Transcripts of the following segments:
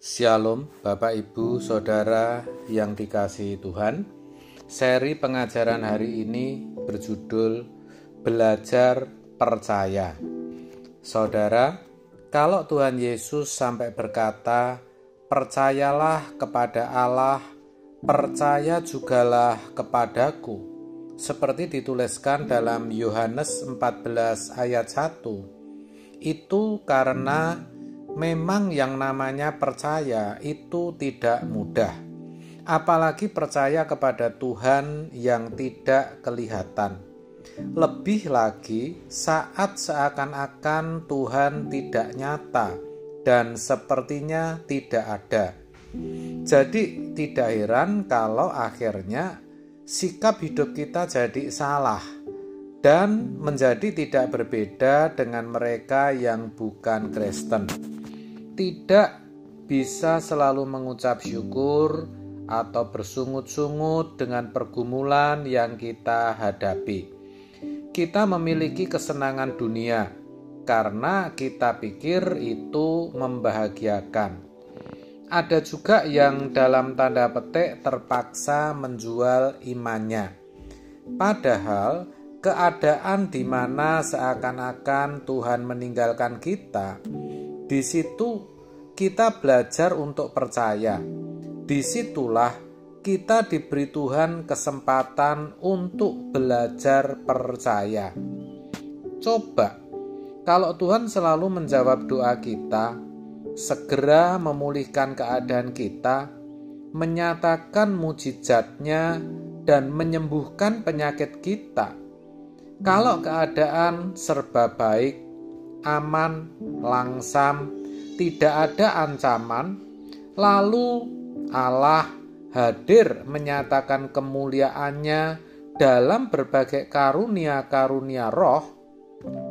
Shalom Bapak Ibu Saudara yang dikasihi Tuhan. Seri pengajaran hari ini berjudul Belajar Percaya. Saudara, kalau Tuhan Yesus sampai berkata, "Percayalah kepada Allah, percaya jugalah kepadaku," seperti dituliskan dalam Yohanes 14 ayat 1, itu karena memang yang namanya percaya itu tidak mudah, apalagi percaya kepada Tuhan yang tidak kelihatan. Lebih lagi saat seakan-akan Tuhan tidak nyata dan sepertinya tidak ada. Jadi tidak heran kalau akhirnya sikap hidup kita jadi salah dan menjadi tidak berbeda dengan mereka yang bukan Kristen. Tidak bisa selalu mengucap syukur atau bersungut-sungut dengan pergumulan yang kita hadapi. Kita memiliki kesenangan dunia karena kita pikir itu membahagiakan. Ada juga yang dalam tanda petik terpaksa menjual imannya. Padahal keadaan di mana seakan-akan Tuhan meninggalkan kita, di situ kita belajar untuk percaya. Disitulah kita diberi Tuhan kesempatan untuk belajar percaya. Coba, kalau Tuhan selalu menjawab doa kita, segera memulihkan keadaan kita, menyatakan mujizatnya, dan menyembuhkan penyakit kita. Kalau keadaan serba baik, aman, langsam, tidak ada ancaman, lalu Allah hadir menyatakan kemuliaannya dalam berbagai karunia-karunia roh,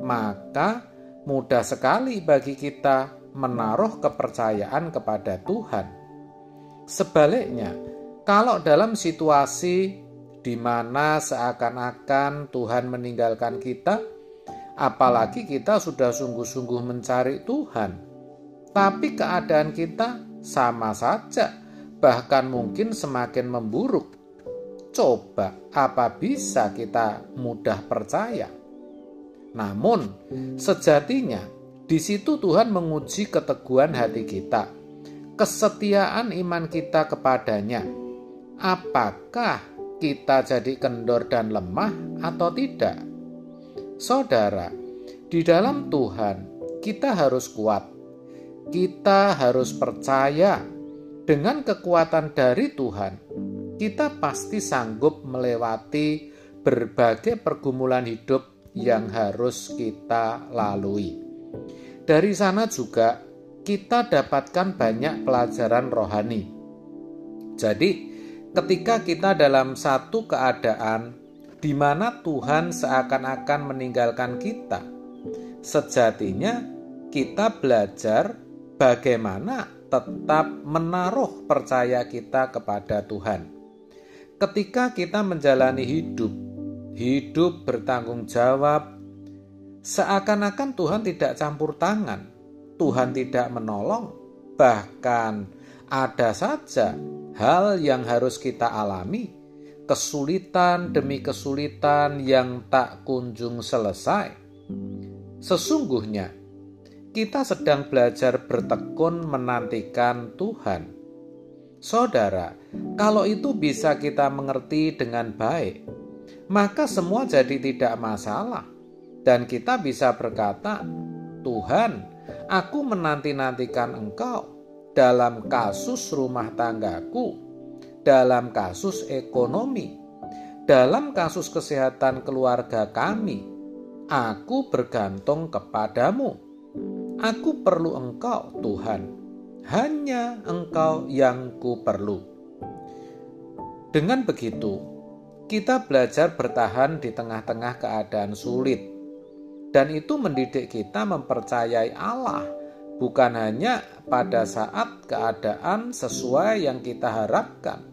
maka mudah sekali bagi kita menaruh kepercayaan kepada Tuhan. Sebaliknya, kalau dalam situasi di mana seakan-akan Tuhan meninggalkan kita, apalagi kita sudah sungguh-sungguh mencari Tuhan, tapi keadaan kita sama saja, bahkan mungkin semakin memburuk. Coba, apa bisa kita mudah percaya? Namun, sejatinya di situ Tuhan menguji keteguhan hati kita, kesetiaan iman kita kepadanya. Apakah kita jadi kendor dan lemah atau tidak? Saudara, di dalam Tuhan kita harus kuat. Kita harus percaya dengan kekuatan dari Tuhan. Kita pasti sanggup melewati berbagai pergumulan hidup yang harus kita lalui. Dari sana juga kita dapatkan banyak pelajaran rohani. Jadi, ketika kita dalam satu keadaan di mana Tuhan seakan-akan meninggalkan kita, sejatinya kita belajar bagaimana tetap menaruh percaya kita kepada Tuhan. Ketika kita menjalani hidup bertanggung jawab, seakan-akan Tuhan tidak campur tangan, Tuhan tidak menolong, bahkan ada saja hal yang harus kita alami, kesulitan demi kesulitan yang tak kunjung selesai. Sesungguhnya, kita sedang belajar bertekun menantikan Tuhan. Saudara, kalau itu bisa kita mengerti dengan baik, maka semua jadi tidak masalah. Dan kita bisa berkata, "Tuhan, aku menanti-nantikan Engkau dalam kasus rumah tanggaku, dalam kasus ekonomi, dalam kasus kesehatan keluarga kami. Aku bergantung kepadamu. Aku perlu Engkau, Tuhan. Hanya Engkau yang ku perlu." Dengan begitu, kita belajar bertahan di tengah-tengah keadaan sulit. Dan itu mendidik kita mempercayai Allah, bukan hanya pada saat keadaan sesuai yang kita harapkan,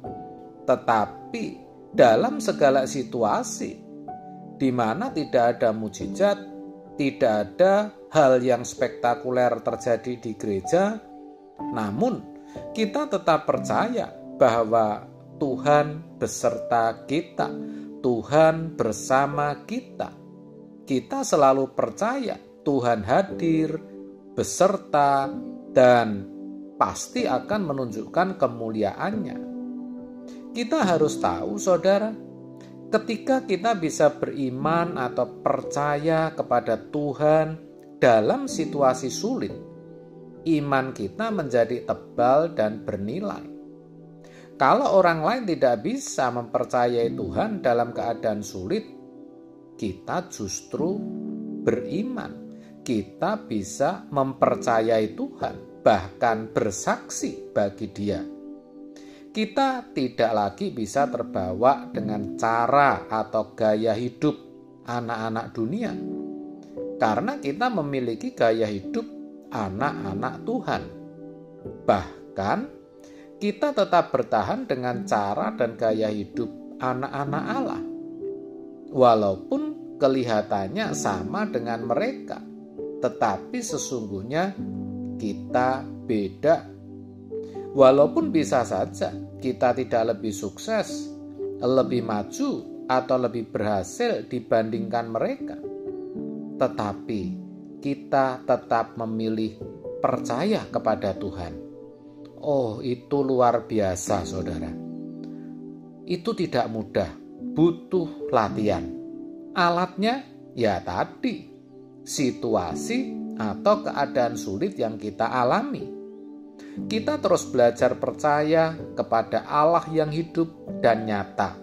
tetapi dalam segala situasi, di mana tidak ada mujizat, tidak ada hal yang spektakuler terjadi di gereja, namun Kita tetap percaya bahwa Tuhan beserta kita, Tuhan bersama kita. Kita selalu percaya Tuhan hadir, beserta, dan pasti akan menunjukkan kemuliaannya. Kita harus tahu, saudara, ketika kita bisa beriman atau percaya kepada Tuhan dalam situasi sulit, iman kita menjadi tebal dan bernilai. Kalau orang lain tidak bisa mempercayai Tuhan dalam keadaan sulit, kita justru beriman. Kita bisa mempercayai Tuhan, bahkan bersaksi bagi Dia. Kita tidak lagi bisa terbawa dengan cara atau gaya hidup anak-anak dunia, karena kita memiliki gaya hidup anak-anak Tuhan. Bahkan kita tetap bertahan dengan cara dan gaya hidup anak-anak Allah, walaupun kelihatannya sama dengan mereka, tetapi sesungguhnya kita beda. Walaupun bisa saja kita tidak lebih sukses, lebih maju, atau lebih berhasil dibandingkan mereka, tetapi kita tetap memilih percaya kepada Tuhan. Oh, itu luar biasa, saudara. Itu tidak mudah, butuh latihan. Alatnya ya tadi, situasi atau keadaan sulit yang kita alami. Kita terus belajar percaya kepada Allah yang hidup dan nyata.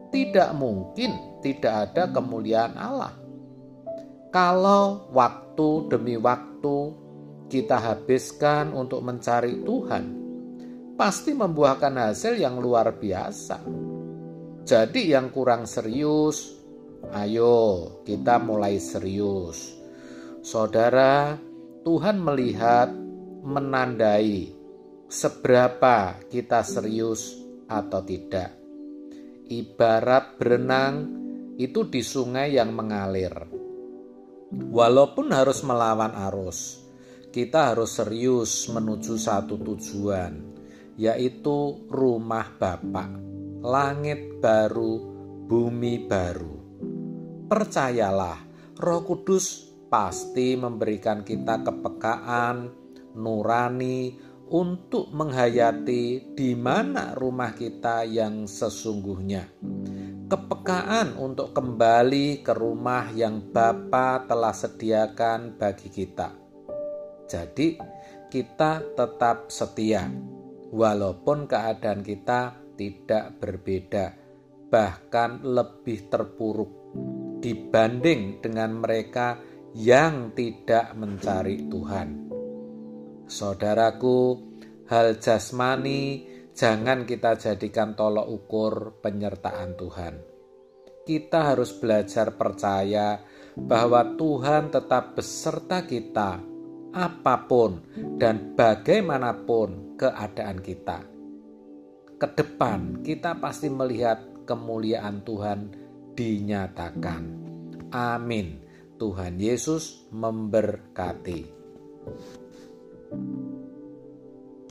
Tidak mungkin tidak ada kemuliaan Allah kalau waktu demi waktu kita habiskan untuk mencari Tuhan, pasti membuahkan hasil yang luar biasa. Jadi yang kurang serius, ayo kita mulai serius. Saudara, Tuhan melihat, menandai seberapa kita serius atau tidak. Ibarat berenang itu di sungai yang mengalir. Walaupun harus melawan arus, kita harus serius menuju satu tujuan, yaitu rumah Bapa, langit baru, bumi baru. Percayalah, Roh Kudus pasti memberikan kita kepekaan, nurani untuk menghayati di mana rumah kita yang sesungguhnya. Kepekaan untuk kembali ke rumah yang Bapa telah sediakan bagi kita. Jadi kita tetap setia, walaupun keadaan kita tidak berbeda, bahkan lebih terpuruk dibanding dengan mereka yang tidak mencari Tuhan. Saudaraku, hal jasmani jangan kita jadikan tolok ukur penyertaan Tuhan. Kita harus belajar percaya bahwa Tuhan tetap beserta kita apapun dan bagaimanapun keadaan kita. Ke depan kita pasti melihat kemuliaan Tuhan dinyatakan. Amin. Tuhan Yesus memberkati.